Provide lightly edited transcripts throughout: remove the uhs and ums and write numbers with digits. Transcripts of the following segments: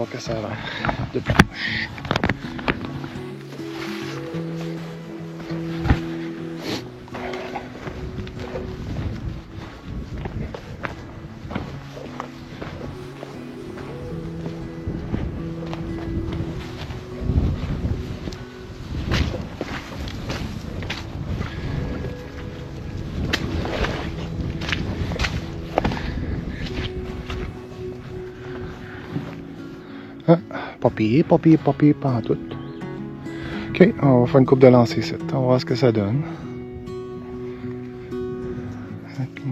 voir que ça a l'air de planche. Ah, pas pire, pas en tout. Ok, on va faire une coupe de lancer ici. On va voir ce que ça donne.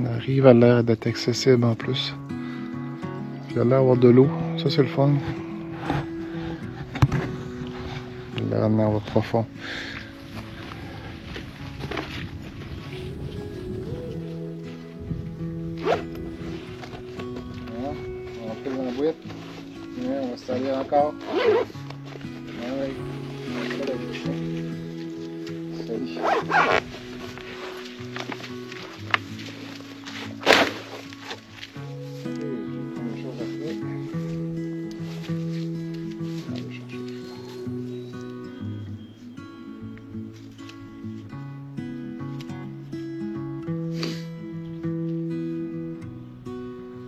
La rive a l'air d'être accessible en plus. Il a l'air d'avoir de l'eau. Ça, c'est le fun. Il a l'air d'en avoir profond. Voilà, on va rentrer dans la boîte. On va s'installer encore. Ouais. Salut.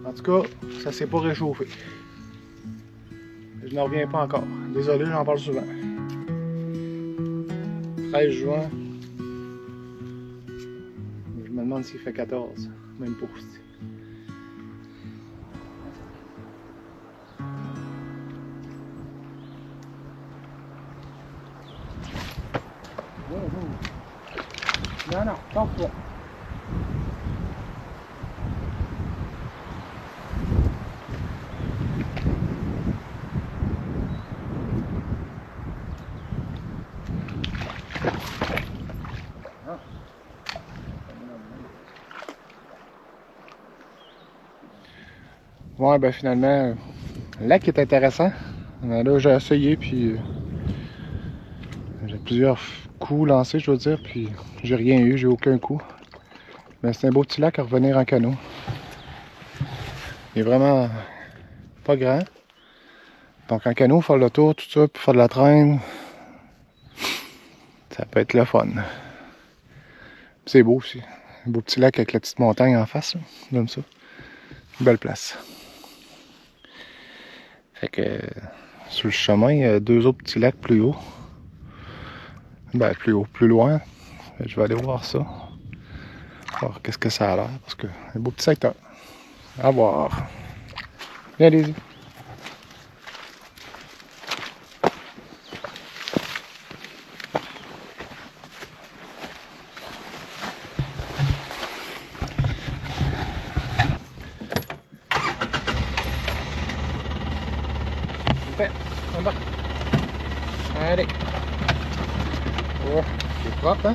En tout cas, ça s'est pas réchauffé. Je n'en reviens pas encore. Désolé, j'en parle souvent. 13 juin. Je me demande s'il fait 14. Même pas. Non, non, tasse-toi. Ouais, ben finalement, le lac est intéressant. Là, j'ai essayé, puis j'ai plusieurs coups lancés, je dois dire, puis j'ai rien eu, j'ai aucun coup. Mais c'est un beau petit lac à revenir en canot. Il est vraiment pas grand. Donc en canot, faire le tour, tout ça, puis faire de la traîne, ça peut être le fun. C'est beau aussi. Un beau petit lac avec la petite montagne en face, là. J'aime ça. Belle place. Fait que sur le chemin, il y a deux autres petits lacs plus haut. Ben plus haut, plus loin. Je vais aller voir ça. Voir qu'est-ce que ça a l'air. Parce que c'est un beau petit secteur. À voir. Viens, allez-y. En bas. Allez. Oh, c'est propre, hein?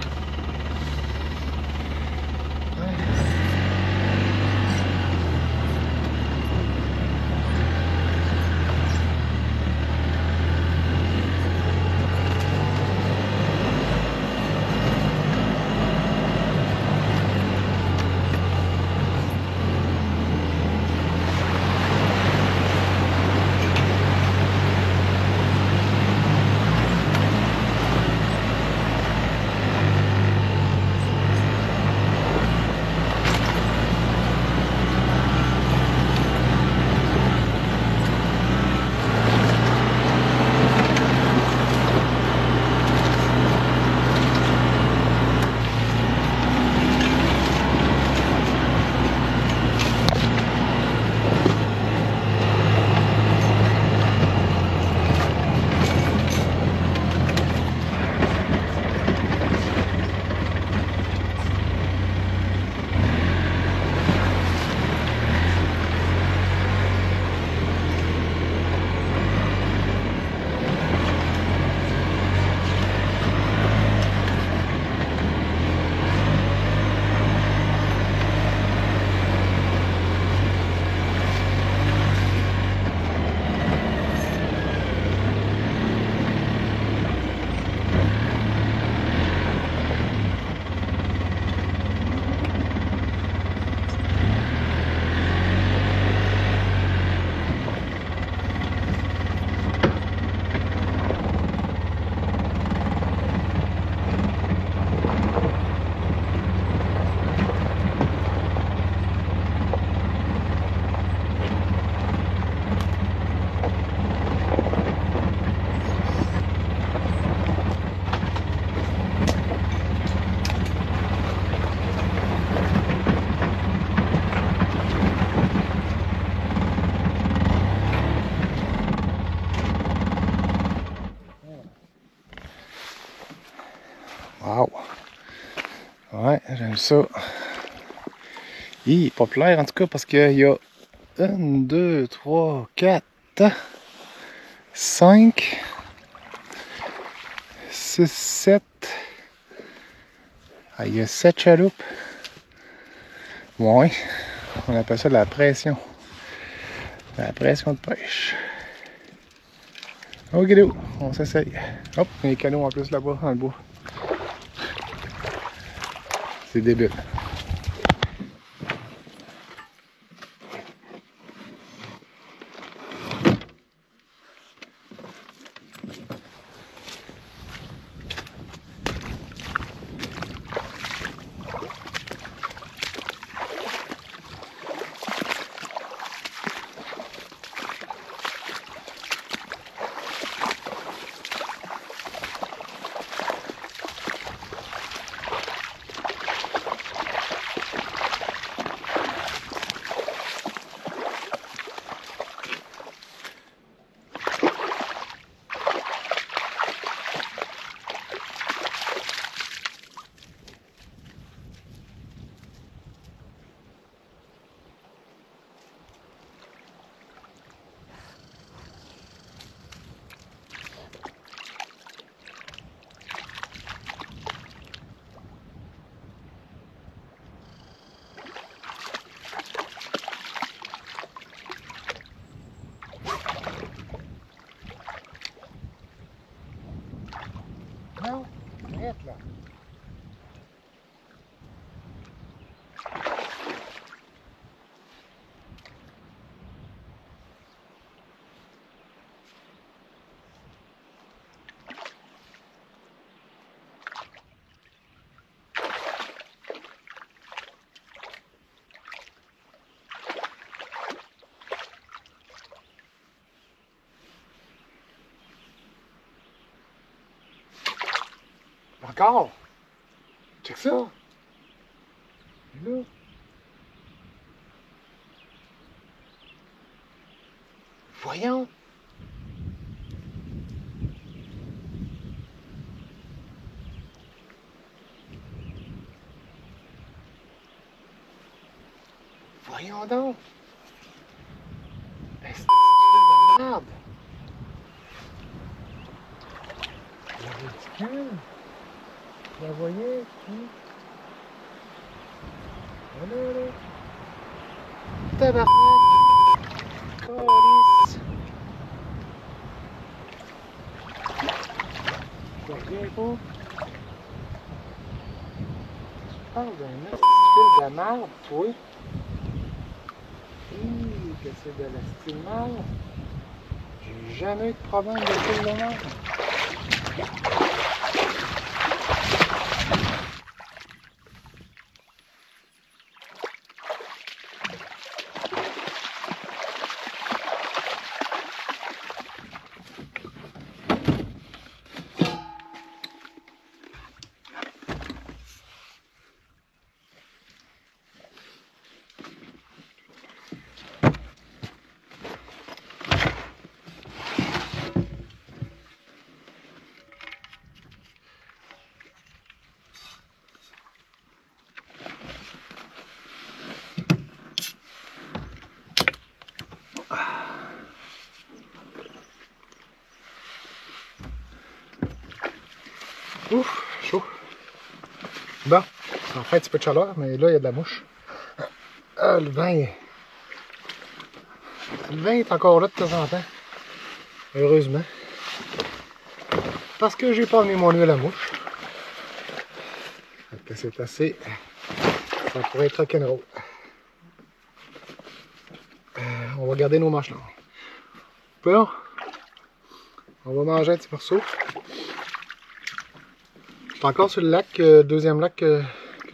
Ouais, j'aime ça. Il est populaire en tout cas parce qu'il y a 1, 2, 3, 4, 5, 6, 7. Ah, il y a 7 chaloupes. Ouais, on appelle ça de la pression. La pression de pêche. Ok, on s'essaye. Hop, il y a des canaux en plus là-bas, dans le bois. C'est débile. Non, arrête là. Encore? Check ça. Et là. Voyons. Voyons donc. Est-ce que de merde? C'est ridicule. Vous la voyez? Voilà, là. Tabarnak. Calice. Je reviens pas. Tu parles d'un fil de merde, toi? Que c'est de la style merde. J'ai jamais eu de problème de fil de merde. Ouf, chaud. Bon, ça en fait un petit peu de chaleur, mais là, il y a de la mouche. Ah, le vin est encore là de temps en temps. Heureusement. Parce que j'ai pas amené mon huile à mouche. Donc c'est assez... Ça pourrait être rock'n'roll. On va garder nos manches longues. Bon, on va manger un petit morceau. Je suis encore sur le lac, deuxième lac que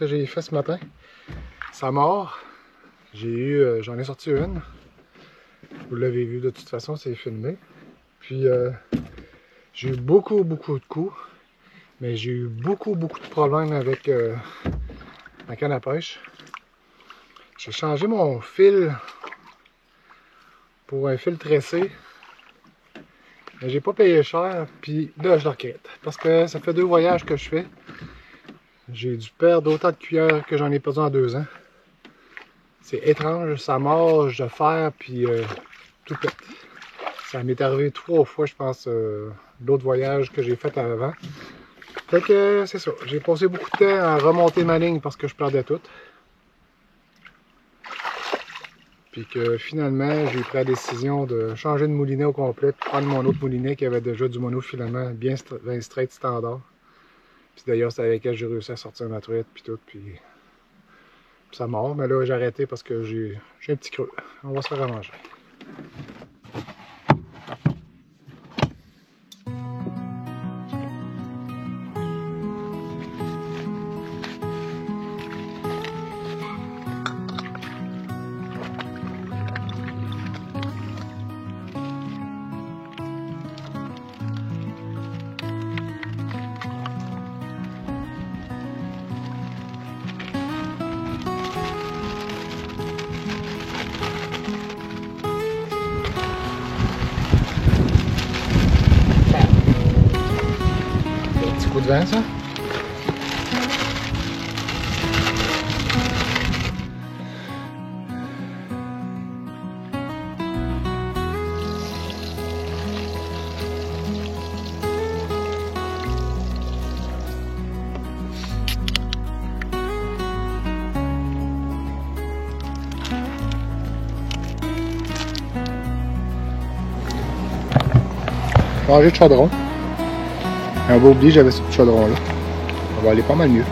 j'ai fait ce matin. Ça mord. J'en ai sorti une. Vous l'avez vu de toute façon, c'est filmé. Puis j'ai eu beaucoup de coups. Mais j'ai eu beaucoup de problèmes avec ma canne à pêche. J'ai changé mon fil pour un fil tressé. J'ai pas payé cher, puis là je le regrette. Parce que ça fait 2 voyages que je fais. J'ai dû perdre autant de cuillères que j'en ai perdu en 2 ans. C'est étrange, ça mange de fer puis tout pète. Ça m'est arrivé 3 fois, je pense, l'autre voyage que j'ai fait avant. Fait que c'est ça. J'ai passé beaucoup de temps à remonter ma ligne parce que je perdais tout. Puis que finalement, j'ai pris la décision de changer de moulinet au complet, puis prendre mon autre moulinet qui avait déjà du monofilament bien straight standard. Puis d'ailleurs, c'est avec elle que j'ai réussi à sortir ma truite, puis tout, puis ça mord. Mais là, j'ai arrêté parce que j'ai un petit creux. On va se faire à manger. Coup de vent, ça? Changer de chaudron. On va oublier, j'avais ce petit chaudron là. On va aller pas mal mieux.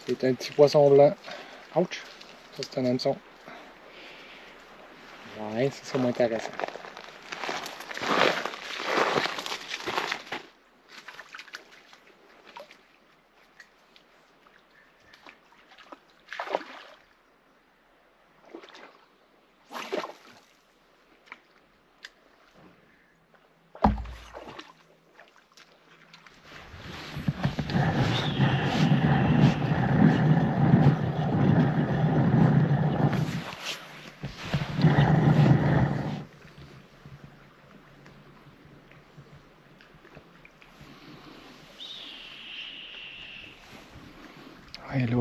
C'est un petit poisson blanc. Ouch! Ça, c'est un hameçon. Ouais, c'est ça moins intéressant.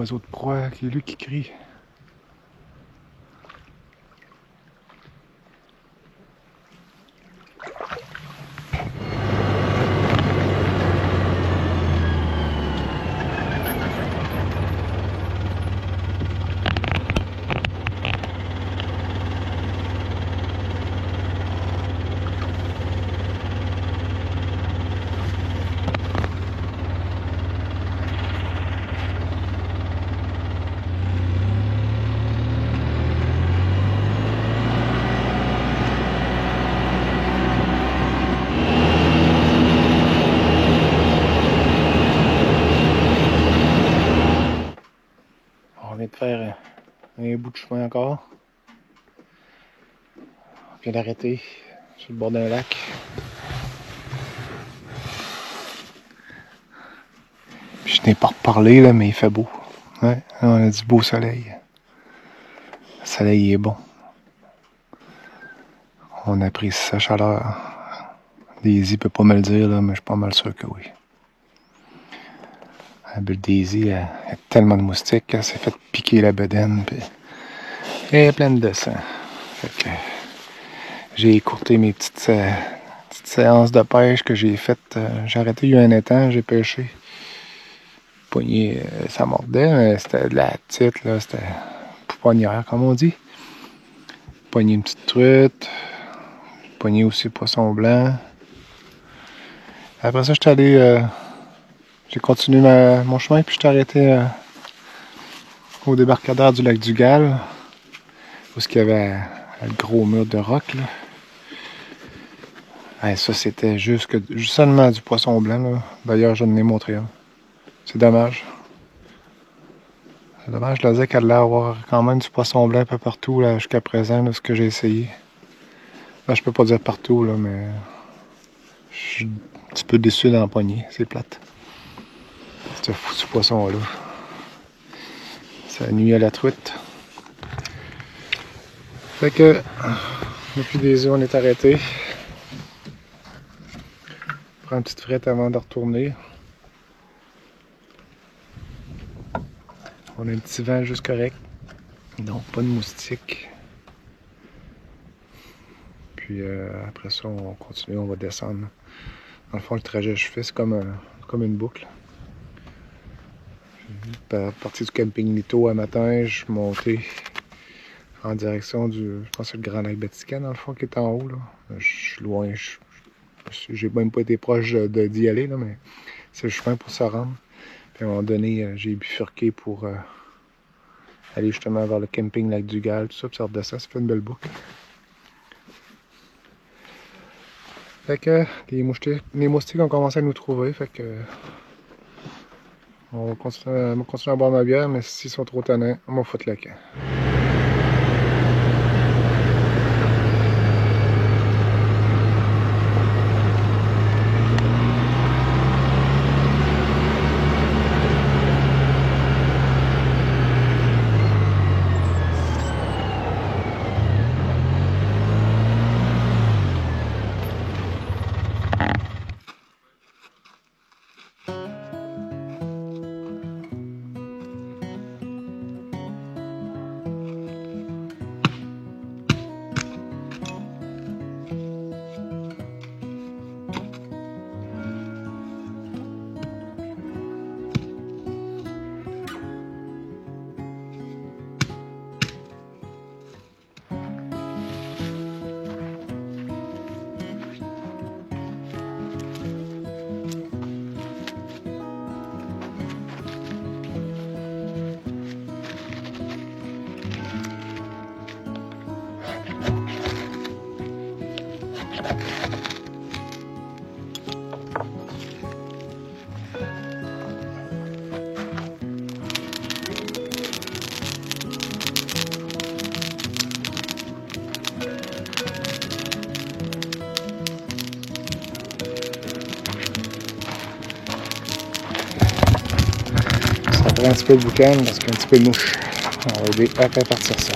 l'oiseau de proie qui est lui qui crie. On vient de faire un bout de chemin encore. On vient d'arrêter sur le bord d'un lac. Puis je n'ai pas reparlé, là, mais il fait beau. Ouais, on a du beau soleil. Le soleil est bon. On apprécie sa chaleur. Daisy peut pas me le dire, là, mais je suis pas mal sûr que oui. La bulle Daisy, elle a tellement de moustiques qu'elle s'est fait piquer la bedaine. Puis elle est pleine de sang. Fait que j'ai écourté mes petites séances de pêche que j'ai faites. J'ai arrêté il y a un temps, j'ai pêché. Poignet, ça mordait, mais c'était de la petite, là, c'était pouponnière, comme on dit. Poignet une petite truite. Poignet aussi poisson blanc. Après ça, j'étais allé. J'ai continué mon chemin, puis j'étais arrêté au débarcadère du lac du Gall, où il y avait le gros mur de roc, là. Ouais, ça, c'était seulement du poisson blanc, là. D'ailleurs, je ne l'ai montré un. C'est dommage. C'est dommage, je disais qu'elle allait avoir quand même du poisson blanc un peu partout, là, jusqu'à présent, là, ce que j'ai essayé. Là, je peux pas dire partout, là, mais je suis un petit peu déçu d'en pogner. C'est plate. Ce foutu poisson-là. Ça nuit à la truite. Fait que, depuis des heures, on est arrêté. Prends une petite frette avant de retourner. On a un petit vent juste correct. Donc, pas de moustiques. Puis après ça, on continue, on va descendre. Dans le fond, le trajet que je fais, c'est comme une boucle. À partir du camping Lito à matin, je suis monté en direction je pense que c'est le Grand Lac Vatican, dans le fond, qui est en haut, là. Je suis loin, j'ai même pas été proche d'y aller, là, mais c'est le chemin pour se rendre. Puis à un moment donné, j'ai bifurqué pour aller justement vers le camping Lac du Gall, tout ça, puis ça redescend, ça fait une belle boucle. Fait que les moustiques ont commencé à nous trouver, fait que on va continuer à boire ma bière, mais s'ils sont trop tannants, on va foutre le camp. Ça prend un petit peu de boucan parce qu'il y a un petit peu de mouche. On va aider à faire partir ça.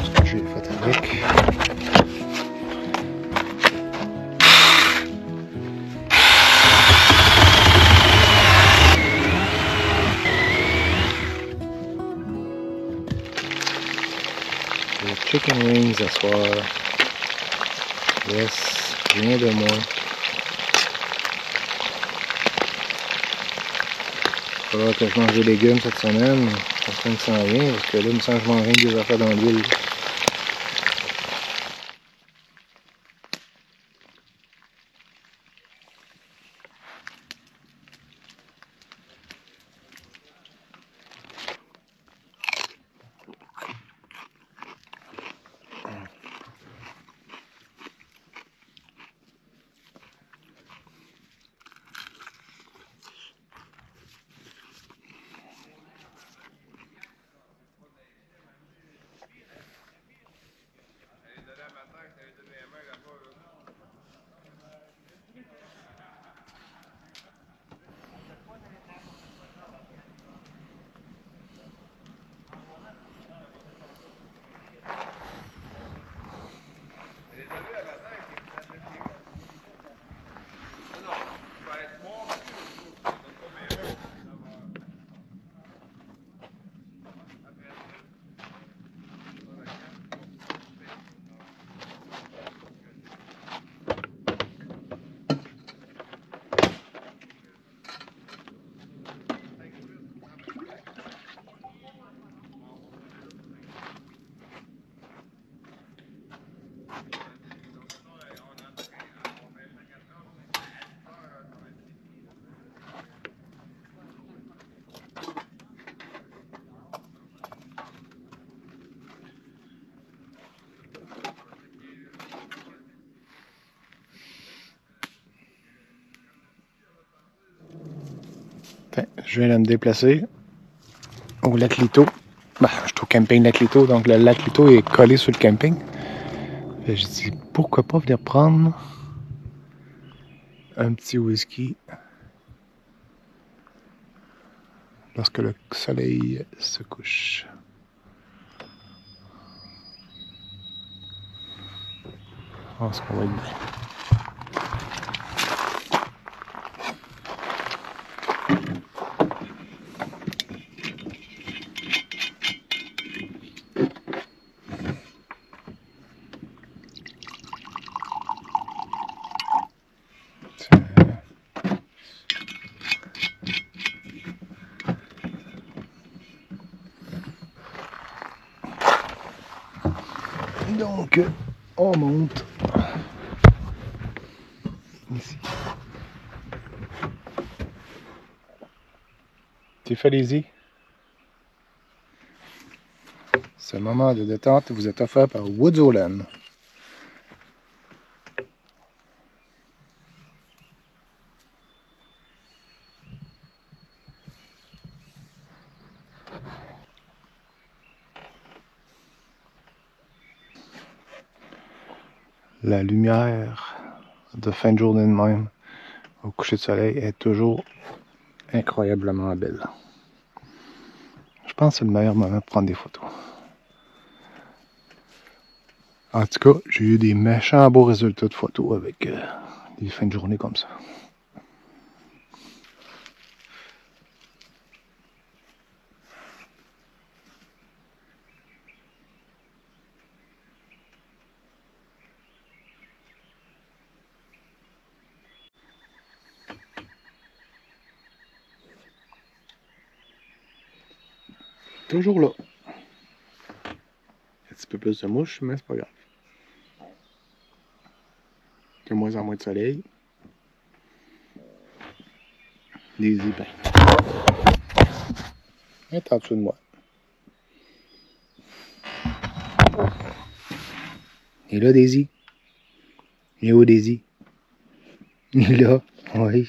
Ce que j'ai fait avec. Les chicken wings ce soir. Yes, rien de moins. Il va falloir que je mange des légumes cette semaine. La semaine sans rien, parce que là, il me semble que je mange rien que des affaires dans l'huile. Je viens de me déplacer au lac Lito. Ben, je suis au camping lac Lito, donc le lac Lito est collé sur le camping. Et je dis pourquoi pas venir prendre un petit whisky lorsque le soleil se couche. Je pense qu'on va être bien. Donc, on monte ici. T'es fait lazy? Ce moment de détente vous est offert par Woodzolan. La lumière de fin de journée de même, au coucher de soleil, est toujours incroyablement belle. Je pense que c'est le meilleur moment pour prendre des photos. En tout cas, j'ai eu des méchants beaux résultats de photos avec des fins de journée comme ça. Toujours là. Un petit peu plus de mouches, mais c'est pas grave. De moins en moins de soleil. Daisy, ben. Elle est en dessous de moi. Et là, Daisy. Et où, Daisy? Il est là. Oui.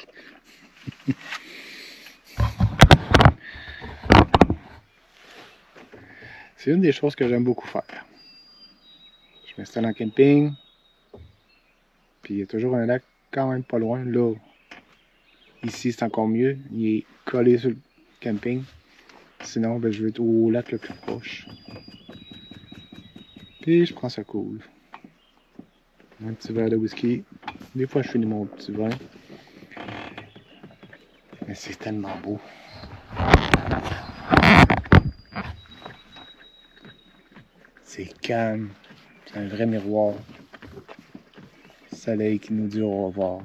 C'est une des choses que j'aime beaucoup faire. Je m'installe en camping. Puis il y a toujours un lac quand même pas loin. Là, ici, c'est encore mieux. Il est collé sur le camping. Sinon, ben, je vais être au lac le plus proche. Puis je prends ça cool. Un petit verre de whisky. Des fois, je finis mon petit vin. Mais c'est tellement beau. C'est calme. C'est un vrai miroir. Soleil qui nous dit au revoir.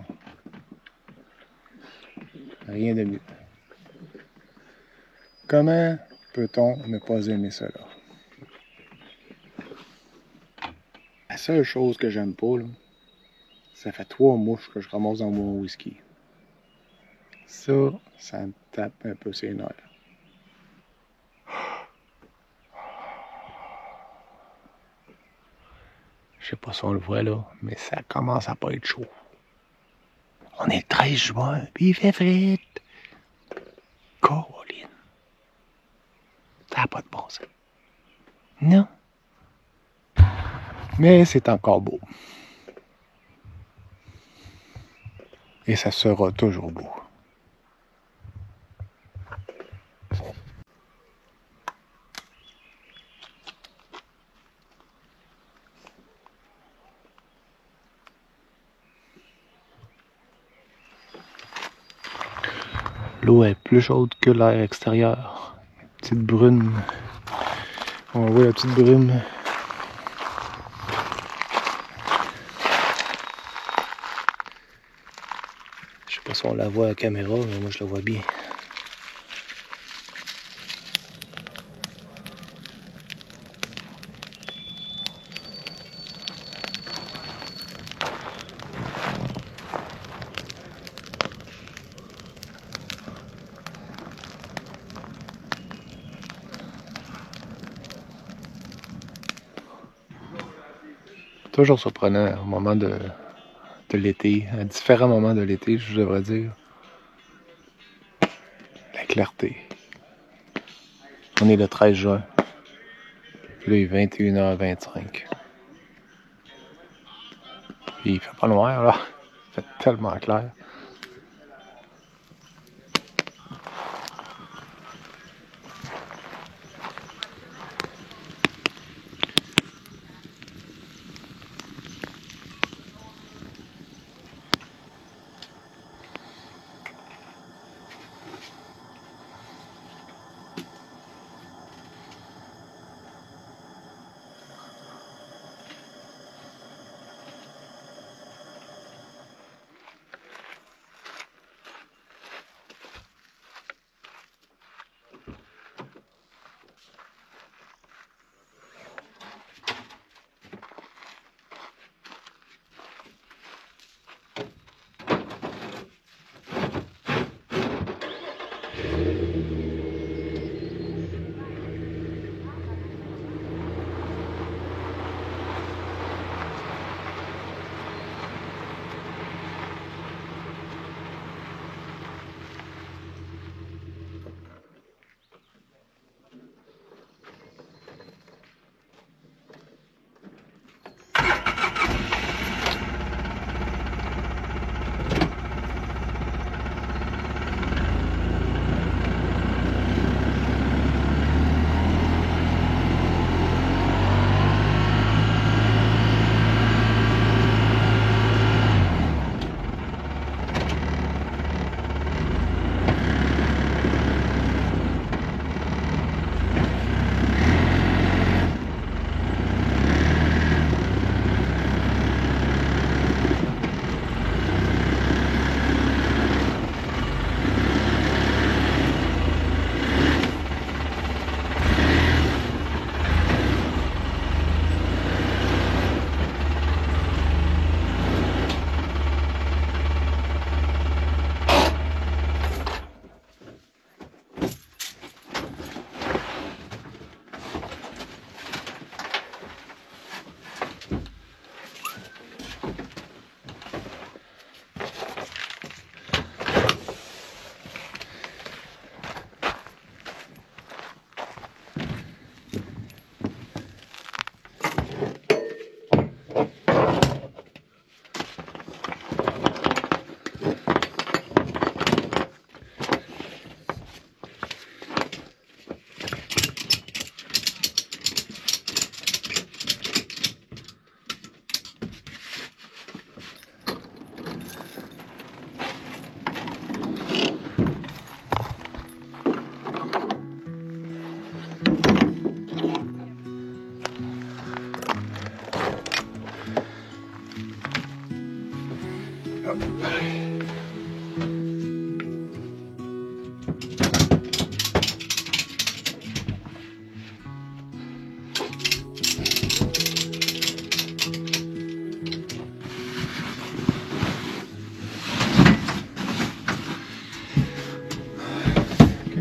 Rien de mieux. Comment peut-on ne pas aimer cela? La seule chose que j'aime pas, là, ça fait 3 mouches que je ramasse dans mon whisky. Ça me tape un peu ses nerfs. Je sais pas si on le voit là, mais ça commence à pas être chaud. On est le 13 juin, puis il fait frite. Caroline. Ça n'a pas de bon sens. Non. Mais c'est encore beau. Et ça sera toujours beau. L'eau est plus chaude que l'air extérieur. Petite brune. On voit la petite brume. Je sais pas si on la voit à la caméra, mais moi je la vois bien. Toujours surprenant au moment de l'été, à différents moments de l'été, je devrais dire. La clarté. On est le 13 juin. Puis là, il est 21h25. Puis il fait pas noir là. Il fait tellement clair.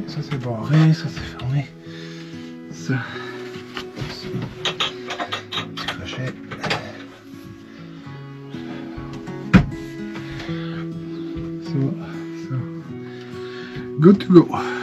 Ça c'est barré, ça c'est fermé. Ça. Petit crochet. Ça. Good to go.